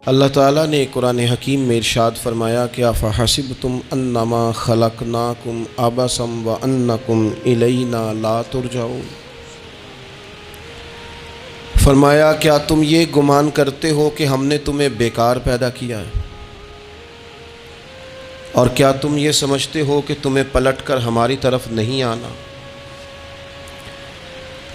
اللہ تعالیٰ نے قرآن حکیم میں ارشاد فرمایا کہ افحسبتم انما خلقناکم عبثا وانکم الینا لا ترجعون۔ فرمایا کیا تم یہ گمان کرتے ہو کہ ہم نے تمہیں بیکار پیدا کیا ہے، اور کیا تم یہ سمجھتے ہو کہ تمہیں پلٹ کر ہماری طرف نہیں آنا؟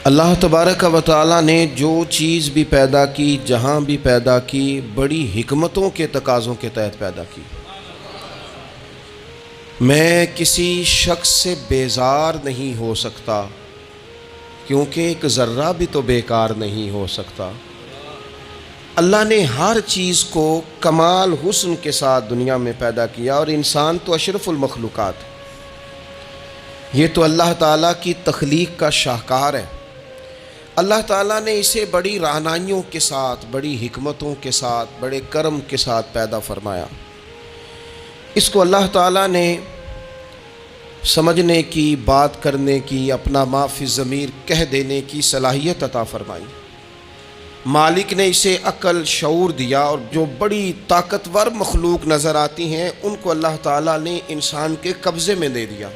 اللہ تبارک و تعالیٰ نے جو چیز بھی پیدا کی، جہاں بھی پیدا کی، بڑی حکمتوں کے تقاضوں کے تحت پیدا کی۔ میں کسی شخص سے بیزار نہیں ہو سکتا، کیونکہ ایک ذرہ بھی تو بیکار نہیں ہو سکتا۔ اللہ نے ہر چیز کو کمال حسن کے ساتھ دنیا میں پیدا کیا، اور انسان تو اشرف المخلوقات ہے۔ یہ تو اللہ تعالیٰ کی تخلیق کا شاہکار ہے۔ اللہ تعالیٰ نے اسے بڑی رعنائیوں کے ساتھ، بڑی حکمتوں کے ساتھ، بڑے کرم کے ساتھ پیدا فرمایا۔ اس کو اللہ تعالیٰ نے سمجھنے کی، بات کرنے کی، اپنا ما فی الضمیر کہہ دینے کی صلاحیت عطا فرمائی۔ مالک نے اسے عقل، شعور دیا، اور جو بڑی طاقتور مخلوق نظر آتی ہیں ان کو اللہ تعالیٰ نے انسان کے قبضے میں دے دیا۔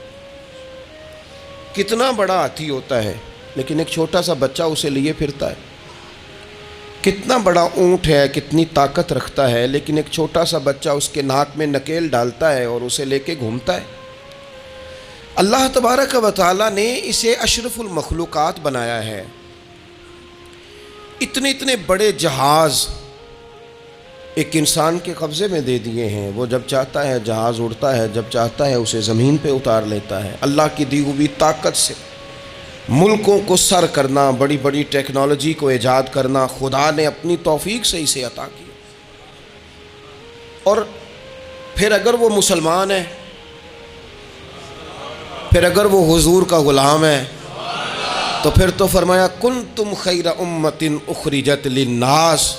کتنا بڑا ہاتھی ہوتا ہے لیکن ایک چھوٹا سا بچہ اسے لیے پھرتا ہے۔ کتنا بڑا اونٹ ہے، کتنی طاقت رکھتا ہے، لیکن ایک چھوٹا سا بچہ اس کے ناک میں نکیل ڈالتا ہے اور اسے لے کے گھومتا ہے۔ اللہ تبارک و تعالیٰ نے اسے اشرف المخلوقات بنایا ہے۔ اتنے اتنے بڑے جہاز ایک انسان کے قبضے میں دے دیے ہیں۔ وہ جب چاہتا ہے جہاز اڑتا ہے، جب چاہتا ہے اسے زمین پہ اتار لیتا ہے۔ اللہ کی دی ہوئی طاقت سے ملکوں کو سر کرنا، بڑی بڑی ٹیکنالوجی کو ایجاد کرنا خدا نے اپنی توفیق سے اسے عطا کیا۔ اور پھر اگر وہ مسلمان ہے، پھر اگر وہ حضور کا غلام ہے، تو پھر تو فرمایا کنتم خیر امت اخرجت للناس۔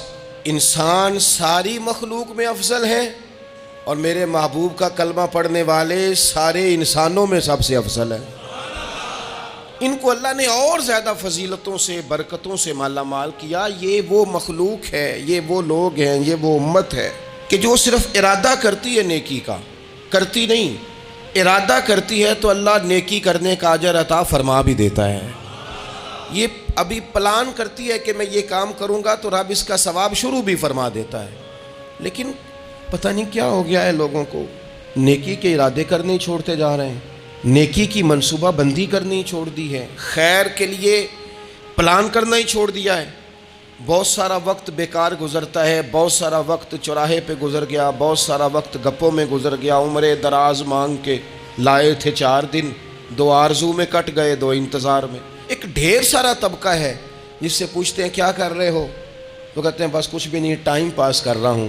انسان ساری مخلوق میں افضل ہیں، اور میرے محبوب کا کلمہ پڑھنے والے سارے انسانوں میں سب سے افضل ہیں۔ ان کو اللہ نے اور زیادہ فضیلتوں سے، برکتوں سے مالا مال کیا۔ یہ وہ مخلوق ہے، یہ وہ لوگ ہیں، یہ وہ امت ہے کہ جو صرف ارادہ کرتی ہے نیکی کا، کرتی نہیں۔ ارادہ کرتی ہے تو اللہ نیکی کرنے کا اجر عطا فرما بھی دیتا ہے۔ یہ ابھی پلان کرتی ہے کہ میں یہ کام کروں گا تو رب اس کا ثواب شروع بھی فرما دیتا ہے۔ لیکن پتہ نہیں کیا ہو گیا ہے لوگوں کو، نیکی کے ارادے کرنے چھوڑتے جا رہے ہیں، نیکی کی منصوبہ بندی کرنی چھوڑ دی ہے، خیر کے لیے پلان کرنا ہی چھوڑ دیا ہے۔ بہت سارا وقت بیکار گزرتا ہے، بہت سارا وقت چوراہے پہ گزر گیا، بہت سارا وقت گپوں میں گزر گیا۔ عمرے دراز مانگ کے لائے تھے 4 دن، 2 آرزو میں کٹ گئے، 2 انتظار میں۔ ایک ڈھیر سارا طبقہ ہے جس سے پوچھتے ہیں کیا کر رہے ہو، تو کہتے ہیں بس کچھ بھی نہیں، ٹائم پاس کر رہا ہوں۔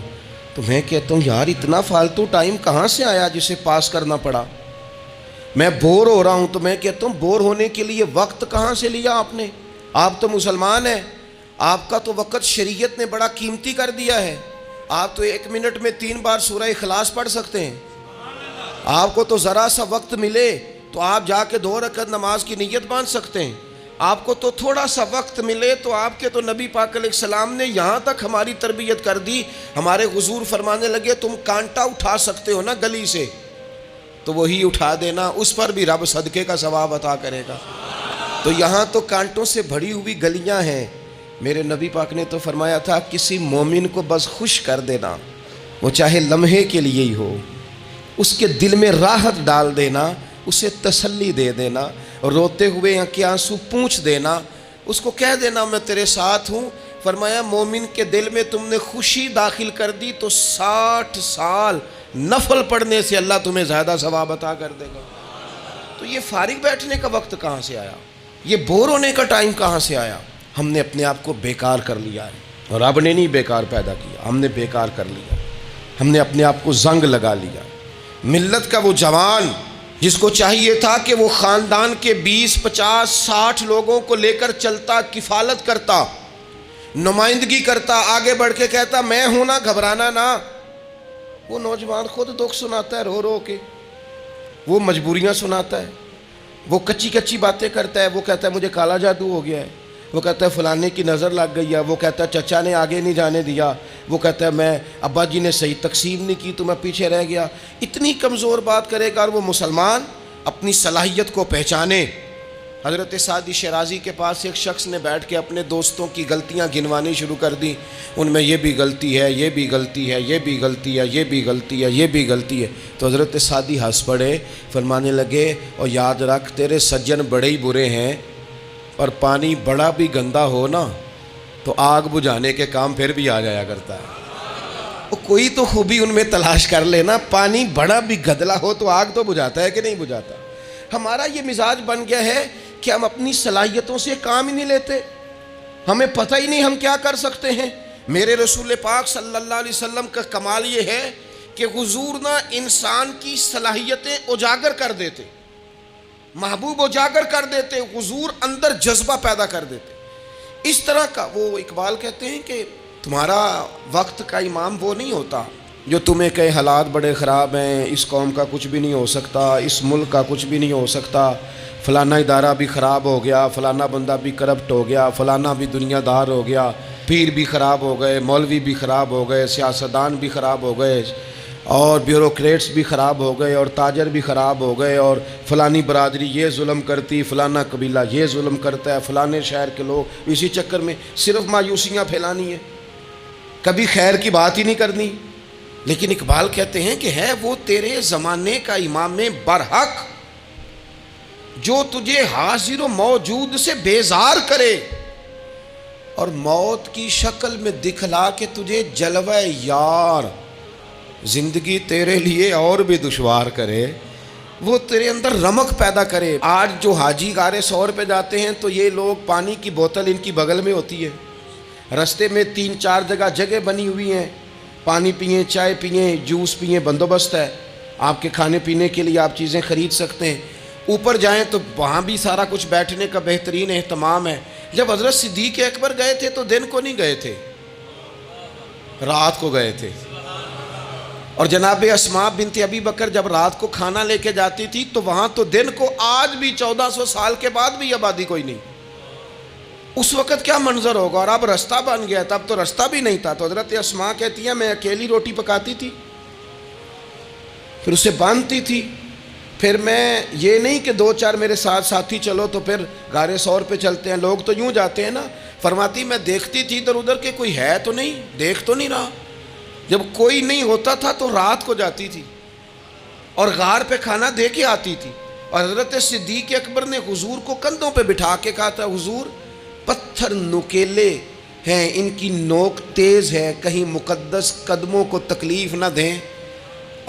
تو میں کہتا ہوں یار اتنا فالتو ٹائم کہاں سے آیا جسے پاس کرنا پڑا؟ میں بور ہو رہا ہوں تو میں کہتا ہوں بور ہونے کے لیے وقت کہاں سے لیا آپ نے؟ آپ تو مسلمان ہیں، آپ کا تو وقت شریعت نے بڑا قیمتی کر دیا ہے۔ آپ تو 1 منٹ میں 3 بار سورہ اخلاص پڑھ سکتے ہیں۔ آپ کو تو ذرا سا وقت ملے تو آپ جا کے 2 رکعت نماز کی نیت باندھ سکتے ہیں۔ آپ کو تو تھوڑا سا وقت ملے تو آپ کے تو نبی پاک علیہ السلام نے یہاں تک ہماری تربیت کر دی، ہمارے حضور فرمانے لگے تم کانٹا اٹھا سکتے ہو نا گلی سے، تو وہی اٹھا دینا، اس پر بھی رب صدقے کا ثواب عطا کرے گا۔ تو یہاں تو کانٹوں سے بھری ہوئی گلیاں ہیں۔ میرے نبی پاک نے تو فرمایا تھا کسی مومن کو بس خوش کر دینا، وہ چاہے لمحے کے لیے ہی ہو، اس کے دل میں راحت ڈال دینا، اسے تسلی دے دینا، روتے ہوئے آنکھ آنسو پونچھ دینا، اس کو کہہ دینا میں تیرے ساتھ ہوں۔ فرمایا مومن کے دل میں تم نے خوشی داخل کر دی تو 60 سال نفل پڑھنے سے اللہ تمہیں زیادہ ثواب عطا کر دے گا۔ تو یہ فارغ بیٹھنے کا وقت کہاں سے آیا؟ یہ بور ہونے کا ٹائم کہاں سے آیا؟ ہم نے اپنے آپ کو بیکار کر لیا ہے، اور رب نے نہیں بیکار پیدا کیا، ہم نے بیکار کر لیا۔ ہم نے اپنے آپ کو زنگ لگا لیا۔ ملت کا وہ جوان جس کو چاہیے تھا کہ وہ خاندان کے 20، 50، 60 لوگوں کو لے کر چلتا، کفالت کرتا، نمائندگی کرتا، آگے بڑھ کے کہتا میں ہوں نا، گھبرانا نہ، وہ نوجوان خود دکھ سناتا ہے رو رو کے، وہ مجبوریاں سناتا ہے، وہ کچی کچی باتیں کرتا ہے، وہ کہتا ہے مجھے کالا جادو ہو گیا ہے، وہ کہتا ہے فلانے کی نظر لگ گئی ہے، وہ کہتا ہے چچا نے آگے نہیں جانے دیا، وہ کہتا ہے میں ابا جی نے صحیح تقسیم نہیں کی تو میں پیچھے رہ گیا. اتنی کمزور بات کرے گا. اور وہ مسلمان اپنی صلاحیت کو پہچانے. حضرت سعدی شیرازی کے پاس ایک شخص نے بیٹھ کے اپنے دوستوں کی غلطیاں گنوانی شروع کر دی. ان میں یہ بھی غلطی ہے، یہ بھی غلطی ہے، یہ بھی غلطی ہے، یہ بھی غلطی ہے، یہ بھی غلطی ہے. تو حضرت سعدی ہنس پڑے، فرمانے لگے اور یاد رکھ تیرے سجن بڑے ہی برے ہیں، اور پانی بڑا بھی گندا ہو نا تو آگ بجھانے کے کام پھر بھی آ جایا کرتا ہے. کوئی تو خوبی ان میں تلاش کر لینا. پانی بڑا بھی گدلا ہو تو آگ تو بجھاتا ہے کہ نہیں بجھاتا. ہمارا یہ مزاج بن گیا ہے کہ ہم اپنی صلاحیتوں سے کام ہی نہیں لیتے. ہمیں پتہ ہی نہیں ہم کیا کر سکتے ہیں. میرے رسول پاک صلی اللہ علیہ وسلم کا کمال یہ ہے کہ حضور نہ انسان کی صلاحیتیں اجاگر کر دیتے، محبوب اجاگر کر دیتے، حضور اندر جذبہ پیدا کر دیتے. اس طرح کا وہ اقبال کہتے ہیں کہ تمہارا وقت کا امام وہ نہیں ہوتا جو تمہیں کہے حالات بڑے خراب ہیں، اس قوم کا کچھ بھی نہیں ہو سکتا، اس ملک کا کچھ بھی نہیں ہو سکتا، فلانا ادارہ بھی خراب ہو گیا، فلانا بندہ بھی کرپٹ ہو گیا، فلانا بھی دنیا دار ہو گیا، پیر بھی خراب ہو گئے، مولوی بھی خراب ہو گئے، سیاستدان بھی خراب ہو گئے، اور بیوروکریٹس بھی خراب ہو گئے، اور تاجر بھی خراب ہو گئے، اور فلانی برادری یہ ظلم کرتی، فلانا قبیلہ یہ ظلم کرتا ہے، فلانے شہر کے لوگ. اسی چکر میں صرف مایوسیاں پھیلانی ہیں، کبھی خیر کی بات ہی نہیں کرنی. لیکن اقبال کہتے ہیں کہ ہے وہ تیرے زمانے کا امام برحق جو تجھے حاضر و موجود سے بیزار کرے اور موت کی شکل میں دکھلا کے تجھے جلوہ یار زندگی تیرے لیے اور بھی دشوار کرے. وہ تیرے اندر رمق پیدا کرے. آج جو حاجی غار سور پہ جاتے ہیں تو یہ لوگ پانی کی بوتل ان کی بغل میں ہوتی ہے، رستے میں 3-4 جگہ بنی ہوئی ہیں، پانی پئیں، چائے پئیں، جوس پئیں، بندوبست ہے. آپ کے کھانے پینے کے لیے آپ چیزیں خرید سکتے ہیں. اوپر جائیں تو وہاں بھی سارا کچھ بیٹھنے کا بہترین اہتمام ہے. جب حضرت صدیق اکبر گئے تھے تو دن کو نہیں گئے تھے، رات کو گئے تھے. اور جناب اسماء بنت ابی بکر جب رات کو کھانا لے کے جاتی تھی تو وہاں تو دن کو آج بھی 1400 سال کے بعد بھی آبادی کوئی نہیں. اس وقت کیا منظر ہوگا. اور اب رستہ بن گیا تھا، اب تو رستہ بھی نہیں تھا. تو حضرت اسماء کہتی ہیں میں اکیلی روٹی پکاتی تھی، پھر اسے باندھتی تھی. پھر میں یہ نہیں کہ 2-4 میرے ساتھ ساتھی چلو تو پھر غار سور پہ چلتے ہیں، لوگ تو یوں جاتے ہیں نا. فرماتی میں دیکھتی تھی ادھر ادھر کہ کوئی ہے تو نہیں، دیکھ تو نہیں رہا. جب کوئی نہیں ہوتا تھا تو رات کو جاتی تھی اور غار پہ کھانا دے کے آتی تھی. اور حضرت صدیق اکبر نے حضور کو کندھوں پہ بٹھا کے کہا تھا حضور پتھر نکیلے ہیں، ان کی نوک تیز ہے، کہیں مقدس قدموں کو تکلیف نہ دیں،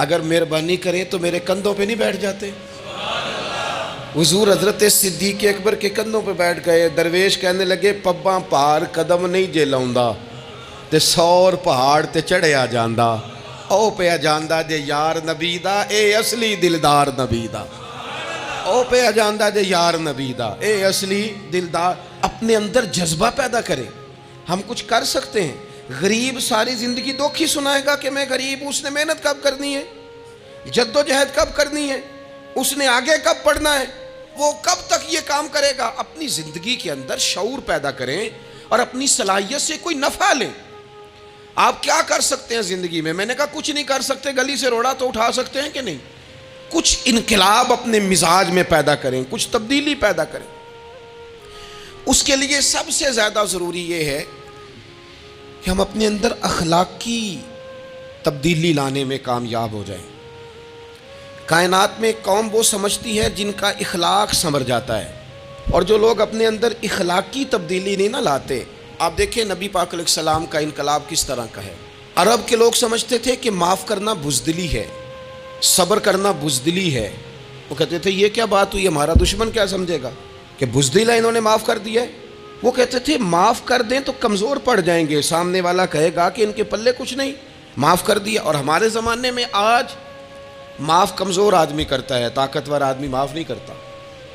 اگر مہربانی کریں تو میرے کندھوں پہ نہیں بیٹھ جاتے. حضور حضرت صدیق اکبر کے کندھوں پہ بیٹھ گئے. درویش کہنے لگے پباں پار قدم نہیں جے لاؤندا تے 100 پہاڑ تے چڑھیا جاندا، او پیا جاندا جے یار نبی دا، اے اصلی دلدار نبی دا. او پیا جاندا جے یار نبی دا، اے اصلی دلدار. اپنے اندر جذبہ پیدا کرے. ہم کچھ کر سکتے ہیں. غریب ساری زندگی دکھ ہی سنائے گا کہ میں غریب ہوں. اس نے محنت کب کرنی ہے، جد و جہد کب کرنی ہے، اس نے آگے کب پڑھنا ہے، وہ کب تک یہ کام کرے گا. اپنی زندگی کے اندر شعور پیدا کریں اور اپنی صلاحیت سے کوئی نفع لیں. آپ کیا کر سکتے ہیں زندگی میں؟ میں نے کہا کچھ نہیں کر سکتے، گلی سے روڑا تو اٹھا سکتے ہیں کہ نہیں. کچھ انقلاب اپنے مزاج میں پیدا کریں، کچھ تبدیلی پیدا کریں. اس کے لیے سب سے زیادہ ضروری یہ ہے کہ ہم اپنے اندر اخلاقی تبدیلی لانے میں کامیاب ہو جائیں. کائنات میں ایک قوم وہ سمجھتی ہے جن کا اخلاق سنور جاتا ہے، اور جو لوگ اپنے اندر اخلاقی تبدیلی نہیں نہ لاتے. آپ دیکھیں نبی پاک علیہ السلام کا انقلاب کس طرح کا ہے. عرب کے لوگ سمجھتے تھے کہ معاف کرنا بزدلی ہے، صبر کرنا بزدلی ہے. وہ کہتے تھے یہ کیا بات ہوئی، ہمارا دشمن کیا سمجھے گا کہ بزدل ہے، انہوں نے معاف کر دیا ہے. وہ کہتے تھے معاف کر دیں تو کمزور پڑ جائیں گے، سامنے والا کہے گا کہ ان کے پلے کچھ نہیں، معاف کر دیا. اور ہمارے زمانے میں آج معاف کمزور آدمی کرتا ہے، طاقتور آدمی معاف نہیں کرتا.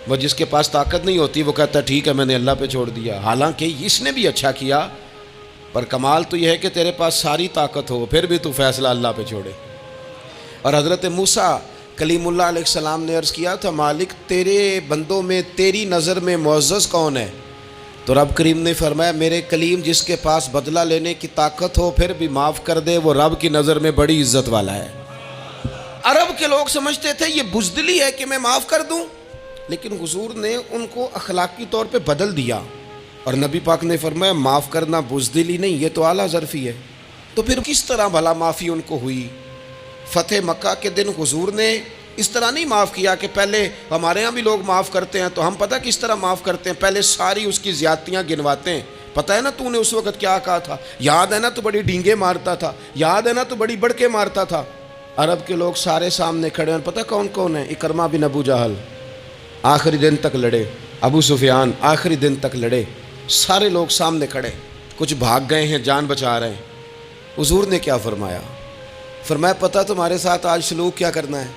وہ جس کے پاس طاقت نہیں ہوتی وہ کہتا ہے ٹھیک ہے میں نے اللہ پہ چھوڑ دیا، حالانکہ اس نے بھی اچھا کیا. پر کمال تو یہ ہے کہ تیرے پاس ساری طاقت ہو پھر بھی تو فیصلہ اللہ پہ چھوڑے. اور حضرت موسیٰ کلیم اللہ علیہ السلام نے عرض کیا تھا مالک تیرے بندوں میں تیری نظر میں معزز کون ہے؟ تو رب کریم نے فرمایا میرے کلیم جس کے پاس بدلہ لینے کی طاقت ہو پھر بھی معاف کر دے وہ رب کی نظر میں بڑی عزت والا ہے۔ عرب کے لوگ سمجھتے تھے یہ بزدلی ہے کہ میں معاف کر دوں، لیکن حضور نے ان کو اخلاقی طور پہ بدل دیا، اور نبی پاک نے فرمایا معاف کرنا بزدلی نہیں، یہ تو اعلیٰ ظرفی ہے۔ تو پھر کس طرح بھلا معافی ان کو ہوئی؟ فتح مکہ کے دن حضور نے اس طرح نہیں معاف کیا کہ پہلے ہمارے ہاں بھی لوگ معاف کرتے ہیں تو ہم پتہ کس طرح معاف کرتے ہیں، پہلے ساری اس کی زیادتیاں گنواتے ہیں۔ پتہ ہے نا تو نے اس وقت کیا کہا تھا، یاد ہے نا تو بڑی ڈینگے مارتا تھا، یاد ہے نا تو بڑی بڑکے مارتا تھا۔ عرب کے لوگ سارے سامنے کھڑے ہیں، پتہ کون کون ہیں؟ اکرمہ بن ابو جہل آخری دن تک لڑے، ابو سفیان آخری دن تک لڑے، سارے لوگ سامنے کھڑے، کچھ بھاگ گئے ہیں جان بچا رہے ہیں۔ حضور نے کیا فرمایا؟ فرمایا پتہ تمہارے ساتھ آج سلوک کیا کرنا ہے؟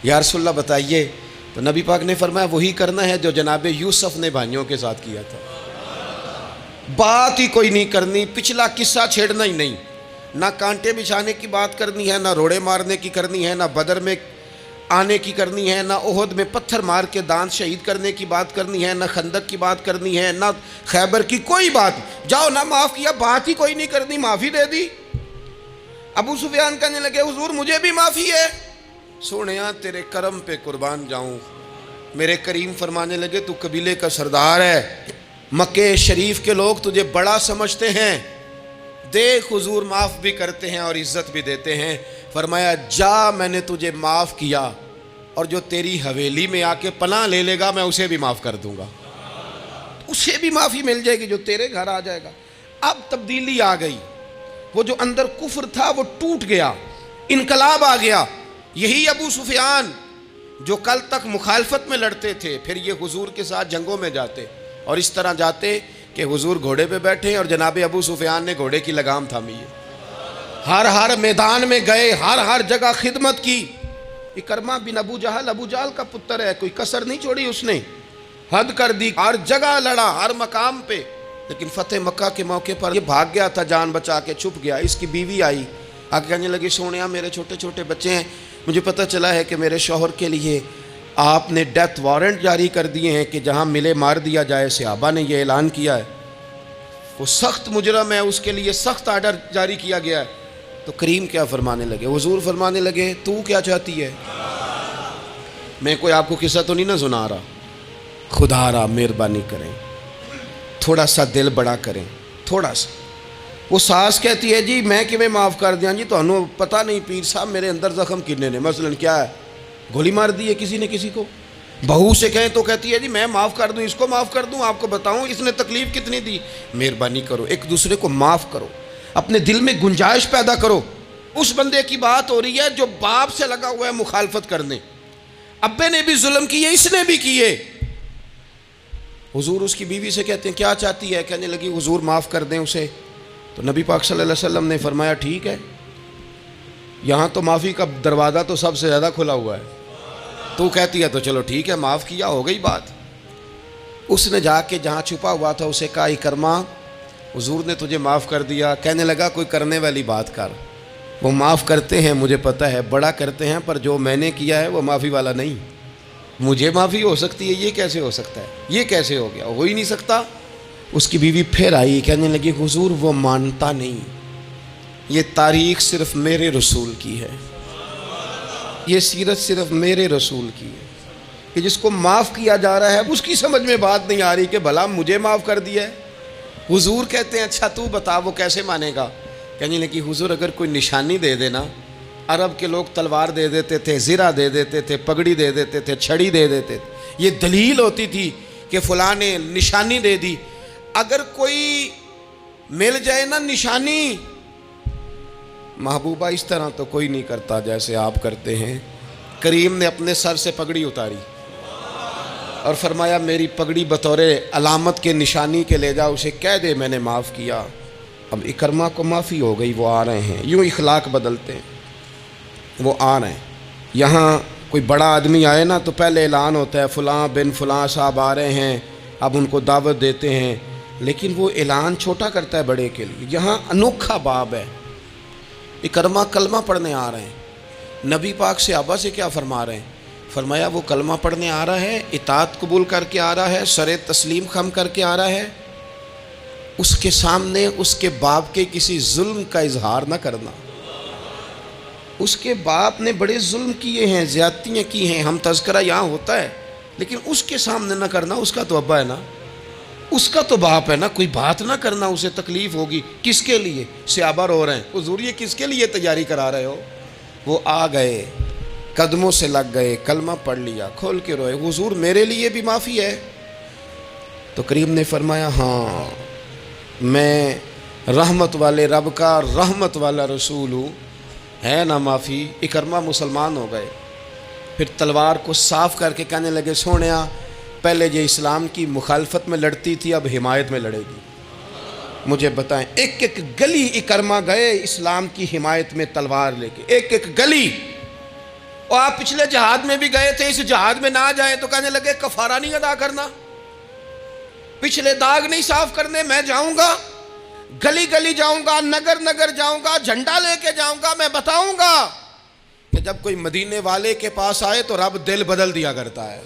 یا رسول اللہ بتائیے۔ تو نبی پاک نے فرمایا وہی کرنا ہے جو جناب یوسف نے بھائیوں کے ساتھ کیا تھا، بات ہی کوئی نہیں کرنی، پچھلا قصہ چھیڑنا ہی نہیں، نہ کانٹے بچھانے کی بات کرنی ہے، نہ روڑے مارنے کی کرنی ہے، نہ بدر میں آنے کی کرنی ہے، نہ احد میں پتھر مار کے دانت شہید کرنے کی بات کرنی ہے، نہ خندق کی بات کرنی ہے، نہ خیبر کی کوئی بات۔ جاؤ نہ معاف کیا، بات ہی کوئی نہیں کرنی، معافی دے دی۔ ابو سفیان کہنے لگے حضور مجھے بھی معافی ہے۔ سونیا تیرے کرم پہ قربان جاؤں۔ میرے کریم فرمانے لگے تو قبیلے کا سردار ہے، مکہ شریف کے لوگ تجھے بڑا سمجھتے ہیں، دیکھ حضور معاف بھی کرتے ہیں اور عزت بھی دیتے ہیں۔ فرمایا جا میں نے تجھے معاف کیا، اور جو تیری حویلی میں آ کے پناہ لے لے گا میں اسے بھی معاف کر دوں گا، اسے بھی معافی مل جائے گی جو تیرے گھر آ جائے گا۔ اب تبدیلی آ گئی، وہ جو اندر کفر تھا وہ ٹوٹ گیا، انقلاب آ گیا۔ یہی ابو سفیان جو کل تک مخالفت میں لڑتے تھے پھر یہ حضور کے ساتھ جنگوں میں جاتے، اور اس طرح جاتے کہ حضور گھوڑے پہ بیٹھے اور جناب ابو سفیان نے گھوڑے کی لگام تھامی ہے، ہر میدان میں گئے، ہر جگہ خدمت کی۔ اکرمہ بن ابو جہل کا پتر ہے، کوئی کسر نہیں چھوڑی اس نے، حد کر دی، ہر جگہ لڑا، ہر مقام پہ۔ لیکن فتح مکہ کے موقع پر یہ بھاگ گیا تھا، جان بچا کے چھپ گیا۔ اس کی بیوی آئی، آگے کہنے لگی سونیا میرے چھوٹے چھوٹے بچے ہیں، مجھے پتہ چلا ہے کہ میرے شوہر کے لیے آپ نے ڈیتھ وارنٹ جاری کر دیے ہیں کہ جہاں ملے مار دیا جائے، صحابہ نے یہ اعلان کیا ہے، وہ سخت مجرم ہے، اس کے لیے سخت آرڈر جاری کیا گیا ہے۔ تو کریم کیا فرمانے لگے؟ حضور فرمانے لگے تو کیا چاہتی ہے؟ میں کوئی آپ کو قصہ تو نہیں نہ سنا رہا، خدا را مہربانی کریں، تھوڑا سا دل بڑا کریں، تھوڑا سا۔ وہ ساس کہتی ہے جی میں کہ میں معاف کر دیا جی، تو انہوں پتہ نہیں پیر صاحب میرے اندر زخم کنے نے، مثلاً کیا ہے، گولی مار دی ہے کسی نے کسی کو۔ بہو سے کہیں تو کہتی ہے جی میں معاف کر دوں، اس کو معاف کر دوں، آپ کو بتاؤں اس نے تکلیف کتنی دی۔ مہربانی کرو ایک دوسرے کو معاف کرو، اپنے دل میں گنجائش پیدا کرو۔ اس بندے کی بات ہو رہی ہے جو باپ سے لگا ہوا ہے مخالفت کرنے، ابے نے بھی ظلم کیے، اس نے بھی کیے۔ حضور اس کی بیوی سے کہتے ہیں کیا چاہتی ہے؟ کہنے لگی حضور معاف کر دیں اسے۔ تو نبی پاک صلی اللہ علیہ وسلم نے فرمایا ٹھیک ہے، یہاں تو معافی کا دروازہ تو سب سے زیادہ کھلا ہوا ہے، تو کہتی ہے تو چلو ٹھیک ہے معاف کیا، ہو گئی بات۔ اس نے جا کے جہاں چھپا ہوا تھا اسے کہا اکرمہ حضور نے تجھے معاف کر دیا۔ کہنے لگا کوئی کرنے والی بات کر، وہ معاف کرتے ہیں مجھے پتہ ہے، بڑا کرتے ہیں، پر جو میں نے کیا ہے وہ معافی والا نہیں۔ مجھے معافی ہو سکتی ہے، یہ کیسے ہو سکتا ہے، یہ کیسے ہو گیا، ہو ہی نہیں سکتا۔ اس کی بیوی پھر آئی، کہنے لگی حضور وہ مانتا نہیں، یہ تاریخ صرف میرے رسول کی ہے، یہ سیرت صرف میرے رسول کی ہے، کہ جس کو معاف کیا جا رہا ہے اس کی سمجھ میں بات نہیں آ رہی کہ بھلا مجھے معاف کر دیا ہے۔ حضور کہتے ہیں اچھا تو بتا وہ کیسے مانے گا؟ کہنے لگی حضور اگر کوئی نشانی دے دینا، عرب کے لوگ تلوار دے دیتے تھے، زرہ دے دیتے تھے، پگڑی دے دیتے تھے، چھڑی دے دیتے تھے، یہ دلیل ہوتی تھی کہ فلاں نے نشانی دے دی۔ اگر کوئی مل جائے نا نشانی، محبوبہ اس طرح تو کوئی نہیں کرتا جیسے آپ کرتے ہیں۔ کریم نے اپنے سر سے پگڑی اتاری اور فرمایا میری پگڑی بطور علامت کے نشانی کے لے جا، اسے کہہ دے میں نے معاف کیا۔ اب اکرمہ کو معافی ہو گئی، وہ آ رہے ہیں، یوں اخلاق بدلتے ہیں، وہ آ رہے ہیں۔ یہاں کوئی بڑا آدمی آئے نا تو پہلے اعلان ہوتا ہے فلاں بن فلاں صاحب آ رہے ہیں، اب ان کو دعوت دیتے ہیں، لیکن وہ اعلان چھوٹا کرتا ہے بڑے کے لیے۔ یہاں انوکھا باب ہے، اکرمہ کلمہ پڑھنے آ رہے ہیں، نبی پاک صحابہ سے کیا فرما رہے ہیں؟ فرمایا وہ کلمہ پڑھنے آ رہا ہے، اطاعت قبول کر کے آ رہا ہے، سر تسلیم خم کر کے آ رہا ہے، اس کے سامنے اس کے باپ کے کسی ظلم کا اظہار نہ کرنا۔ اس کے باپ نے بڑے ظلم کیے ہیں، زیادتیاں کی ہیں، ہم تذکرہ یہاں ہوتا ہے، لیکن اس کے سامنے نہ کرنا، اس کا تو ابا ہے نا، اس کا تو باپ ہے نا، کوئی بات نہ کرنا، اسے تکلیف ہوگی۔ کس کے لیے؟ صحابہ رو رہے ہیں، حضور یہ کس کے لیے تیاری کرا رہے ہو؟ وہ آ گئے، قدموں سے لگ گئے، کلمہ پڑھ لیا، کھول کے روئے، حضور میرے لیے بھی معافی ہے؟ تو کریم نے فرمایا ہاں، میں رحمت والے رب کا رحمت والا رسول ہوں، ہے نا معافی۔ اکرمہ مسلمان ہو گئے، پھر تلوار کو صاف کر کے کہنے لگے سونیا پہلے یہ اسلام کی مخالفت میں لڑتی تھی، اب حمایت میں لڑے گی، مجھے بتائیں۔ ایک ایک گلی اکرمہ گئے اسلام کی حمایت میں تلوار لے کے، ایک ایک گلی۔ اور آپ پچھلے جہاد میں بھی گئے تھے، اس جہاد میں نہ جائیں تو کہنے لگے کفارہ نہیں ادا کرنا، پچھلے داغ نہیں صاف کرنے، میں جاؤں گا، گلی گلی جاؤں گا، نگر نگر جاؤں گا، جھنڈا لے کے جاؤں گا، میں بتاؤں گا کہ جب کوئی مدینے والے کے پاس آئے تو رب دل بدل دیا کرتا ہے۔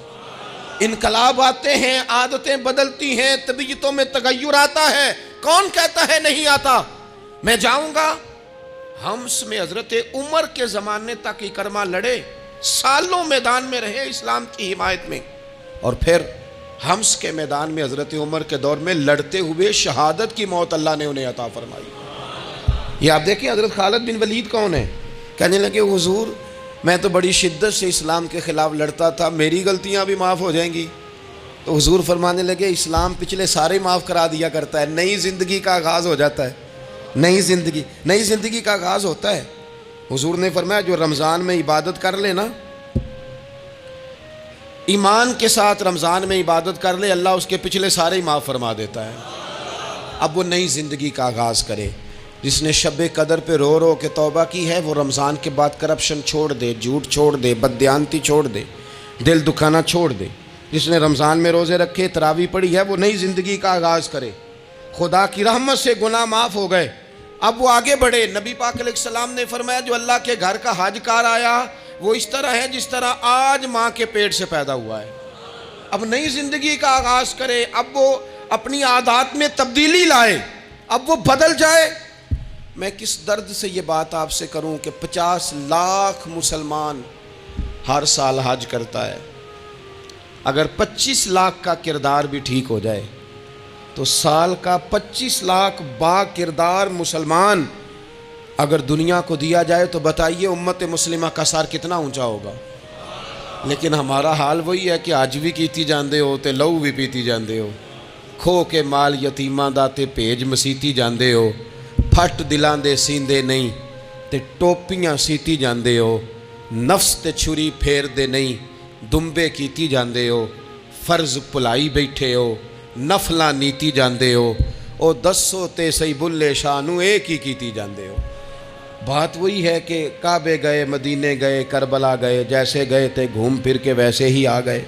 انقلاب آتے ہیں، عادتیں بدلتی ہیں، طبیعتوں میں تغیر آتا ہے، کون کہتا ہے نہیں آتا؟ میں جاؤں گا۔ حمص میں حضرت عمر کے زمانے تک اکرمہ لڑے، سالوں میدان میں رہے اسلام کی حمایت میں، اور پھر حمص کے میدان میں حضرت عمر کے دور میں لڑتے ہوئے شہادت کی موت اللہ نے انہیں عطا فرمائی۔ یہ آپ دیکھیں حضرت خالد بن ولید کون ہے؟ کہنے لگے حضور میں تو بڑی شدت سے اسلام کے خلاف لڑتا تھا، میری غلطیاں بھی معاف ہو جائیں گی؟ تو حضور فرمانے لگے اسلام پچھلے سارے معاف کرا دیا کرتا ہے، نئی زندگی کا آغاز ہو جاتا ہے، نئی زندگی کا آغاز ہوتا ہے۔ حضور نے فرمایا جو رمضان میں عبادت کر لے نا، ایمان کے ساتھ رمضان میں عبادت کر لے، اللہ اس کے پچھلے سارے معاف فرما دیتا ہے۔ اب وہ نئی زندگی کا آغاز کرے۔ جس نے شب قدر پہ رو رو کے توبہ کی ہے، وہ رمضان کے بعد کرپشن چھوڑ دے، جھوٹ چھوڑ دے، بددیانتی چھوڑ دے، دل دکھانا چھوڑ دے۔ جس نے رمضان میں روزے رکھے، تراویح پڑھی ہے، وہ نئی زندگی کا آغاز کرے۔ خدا کی رحمت سے گناہ معاف ہو گئے، اب وہ آگے بڑھے۔ نبی پاک علیہ السلام نے فرمایا جو اللہ کے گھر کا حج کار آیا وہ اس طرح ہے جس طرح آج ماں کے پیٹ سے پیدا ہوا ہے۔ اب نئی زندگی کا آغاز کرے، اب وہ اپنی عادات میں تبدیلی لائے، اب وہ بدل جائے۔ میں کس درد سے یہ بات آپ سے کروں کہ 50 لاکھ مسلمان ہر سال حج کرتا ہے، اگر 25 لاکھ کا کردار بھی ٹھیک ہو جائے تو سال کا 25 لاکھ با کردار مسلمان اگر دنیا کو دیا جائے تو بتائیے امت مسلمہ کا سر کتنا اونچا ہوگا۔ لیکن ہمارا حال وہی ہے کہ آج بھی کیتی جاندے ہو تے لہو بھی پیتی جاندے ہو، کھو کے مال یتیماں دا تے بھیج مسیتی جاندے ہو، پھٹ دلاں دے سیندے نہیں تے ٹوپیاں سیتی جاندے ہو، نفس تے چھری پھیر دے نہیں دمبے کیتی جاندے ہو، فرض پلائی بیٹھے ہو، نفلاں نیتی جاندے ہو، او دسو تے سی بلے شانو ایک ہی کیتی جاندے ہو۔ بات وہی ہے کہ کعبے گئے، مدینے گئے، کربلا گئے، جیسے گئے تھے گھوم پھر کے ویسے ہی آ گئے۔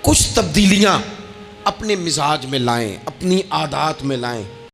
کچھ تبدیلیاں اپنے مزاج میں لائیں، اپنی عادات میں لائیں۔